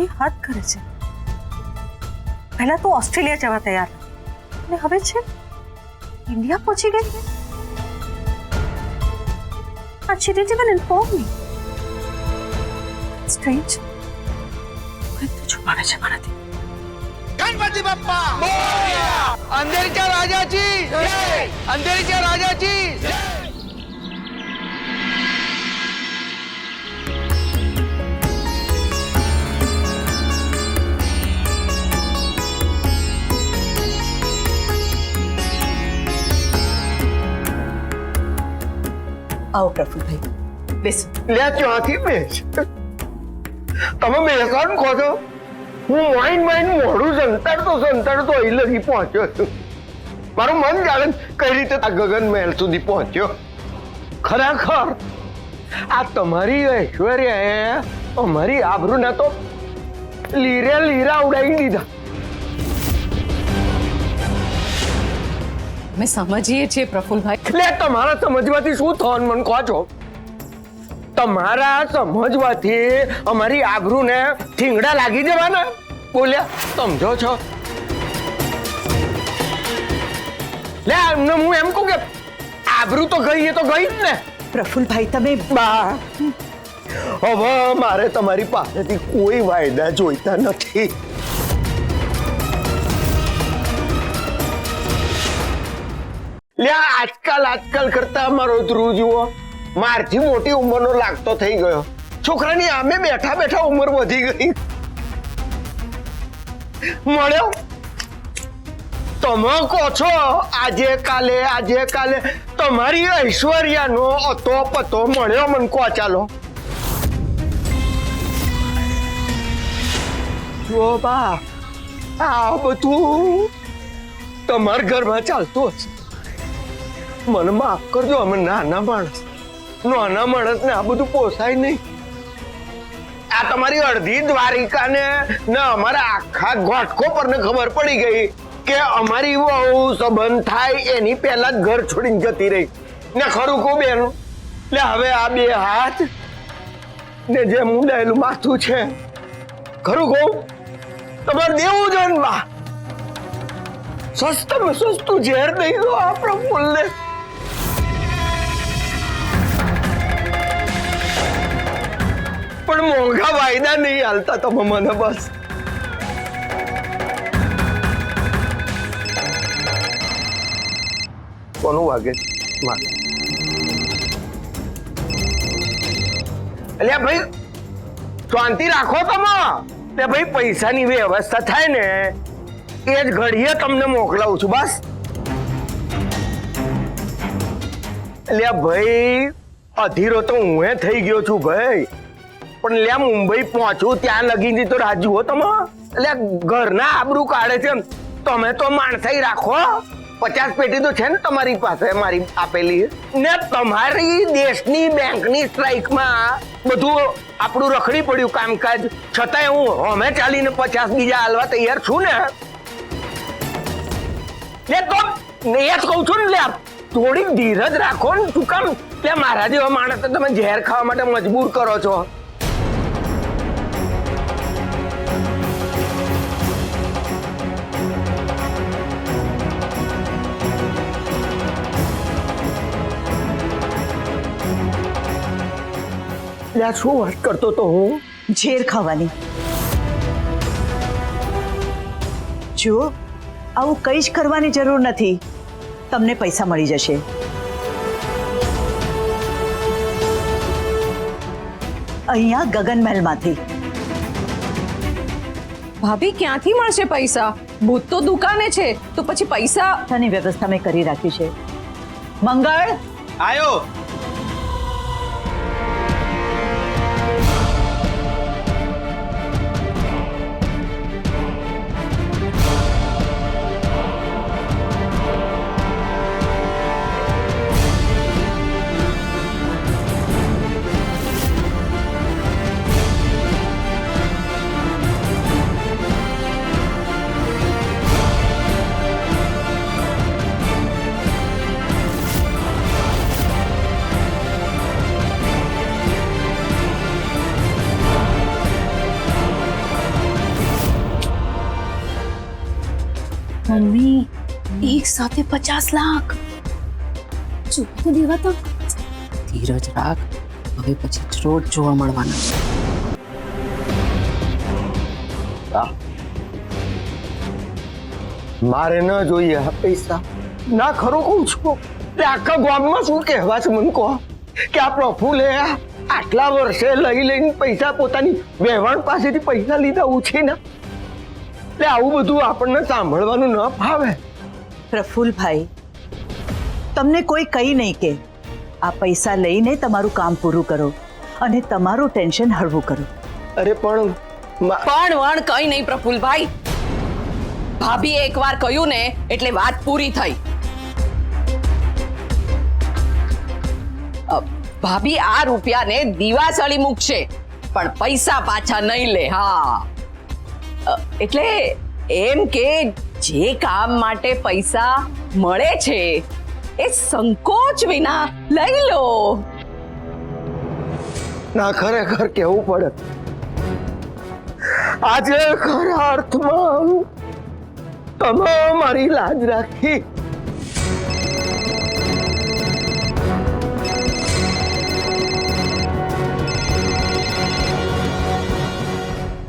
એ હાથ કરે છે. પહેલા તો ઓસ્ટ્રેલિયા જવા તૈયાર અને હવે છે ઇન્ડિયા પહોંચી ગઈ. And she didn't even inform me. Strange. કંઈક તો છુપાવે છે મારાથી. गणपति बप्पा मोरया! अंधेरीच्या राजाची जय! अंधेरीच्या राजाची जय! આવો પ્રફુલભાઈ, બેસો. લે ત્યાંથી બેસ. તમે બેસવાનું કહો છો? હું માઇન્ડ મોડું સંતાડતો અહીં લગી પહોંચ્યો છું. મારું મન જાણે કઈ રીતે આ ગગન મહેલ સુધી પહોંચ્યો. ખરેખર આ તમારી ઐશ્વર્યાએ અમારી આબરૂને તો લીરા ઉડાવી દીધા. અમે સમજીએ છીએ પ્રફુલભાઈ. એટલે તમારા સમજવાથી શું થવાનું મને કહો છો? તમારા સમજવાથી અમારી આબરૂને ઠીંગડા લાગી જવાના? બોલ્યા સમજો છો? લે એમને હું એમ કહું કે આબરૂ તો ગઈ એ તો ગઈ જ ને. પ્રફુલભાઈ, તમે બા હવે મારે તમારી પાસેથી કોઈ વાયદા જોઈતા નથી. લે આજકાલ કરતા મારો ધ્રુવ જુઓ મારથી મોટી ઉંમરનો લાગતો થઈ ગયો. છોકરાની આમે બેઠા ઉંમર વધી ગઈ. મળ્યો તમે કહો છો આજે કાલે તમારી ઐશ્વર્યાનો અતો પતો મળ્યો મને કહો. ચાલો જો બા આ બધું તમારા ઘરમાં ચાલતું હશે. મને માફ કરજો, અમે નાના માણસને આ બધું પોસાય નહીં. આ તમારી અડધી દ્વારિકાને ને અમારા આખા ઘોટકો પર ને ખબર પડી ગઈ કે અમારી વહુ સંબંધ થાય એની પહેલા જ ઘર છોડીને જતી રહી ને. ખરું કહું બેન, એટલે હવે આ બે હાથ ને જે મુંડાયેલું માથું છે, ખરું કહું તમારે દેવું છે ને બા. સસ્તામાં સસ્તું ઝેર દઈ દો આ પ્રફુલ્લને. પણ મોંઘા વાયદા નહીં હાલતા તમે મને. બસ કોનું વાગે મારે? એટલે ભાઈ શાંતિ રાખો તમે. તે ભાઈ પૈસાની વ્યવસ્થા થાય ને એ જ ઘડીએ તમને મોકલાવું છું. બસ એટલે ભાઈ અધીરો તો હું થઈ ગયો છું ભાઈ. પણ લ્યા મુંબઈ પહોંચું ત્યાં લગીને તો રાહ જુઓ તમે. એટલે ઘરના આબરૂ કાઢે છે. તમે તો માણસાઈ રાખો. 50 પેટી તો છે ને તમારી પાસે મારી આપેલી ને. તમારી દેશની બેંકની સ્ટ્રાઇકમાં બધું આપણું રખડી પડ્યું કામકાજ, છતાંય હું અમે ચાલીને 50 બીજા હાલવા તૈયાર છું ને. તો એ જ કહું છું ને, લે થોડીક ધીરજ રાખો ને. શું કામ લે મારા જેવા માણસ તમે ઝેર ખાવા માટે મજબૂર કરો છો? શું વાત કરતો તો હું? ઝેર ખાવાની. જો આવું કંઈ જ કરવાની જરૂર નથી. તમને પૈસા મળી જશે. અહીંયા ગગન મહેલમાંથી. ભાભી ક્યાંથી મળશે પૈસા? ભૂત તો દુકાને છે, તો પછી પૈસા? ની વ્યવસ્થા મેં કરી રાખી છે. મંગળ आयो મમ્મી એક સાથે 50 લાખ જો તો દેવા તો ધીરજ રાખ, હવે પછી રોજ જોવા મળવાના છે. મારે ન જોઈએ આ પૈસા. ના ખરું કહું છું. તે આખા ગામમાં શું કહેવા છે મને કહો કે આ પ્રફુલ્લે આટલા વર્ષે લઈને પૈસા પોતાની વહેવાણ પાસેથી પૈસા લીધા ઉછીના. એટલે આવું બધું આપણને સાંભળવાનું ન ફાવે. પ્રફુલ્લભાઈ, તમને કોઈ કઈ નહીં કે આ પૈસા લઈને તમારું કામ પૂરું કરો અને તમારું ટેન્શન હળવું કરો. અરે પણ પણ વણ કઈ નહીં પ્રફુલભાઈ, ભાભીએ એકવાર કહ્યું ને એટલે વાત પૂરી થઈ. ભાભી આ રૂપિયાને દિવાસળી મૂકશે પણ પૈસા પાછા નહીં લે. હા, એટલે એમ કે જે કામ માટે પૈસા મળે છે એ સંકોચ વિના લઈ લો. ના ખરેખર કેવું પડે, આજે ખરા અર્થમાં તમે મારી લાજ રાખી.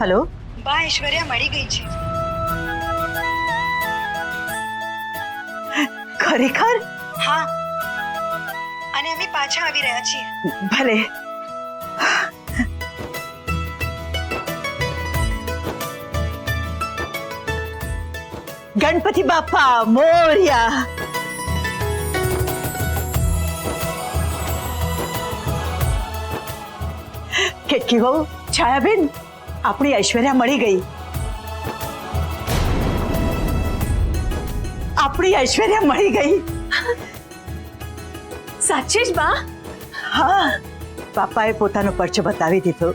હેલો, બા ઐશ્વર્યા મળી ગઈ છે. ખરેખર? હા, અને અમે પાછા આવી રહ્યા છીએ. ભલે. ગણપતિ બાપા મોર્યા. કેટલી હો છાયાબેન, આપણી ઐશ્વર્યા મળી ગઈ. આપણી ઐશ્વર્યા મળી ગઈ. સાચે જ બા? હા, પાપાએ પોતાનો પરચો બતાવી દીધો.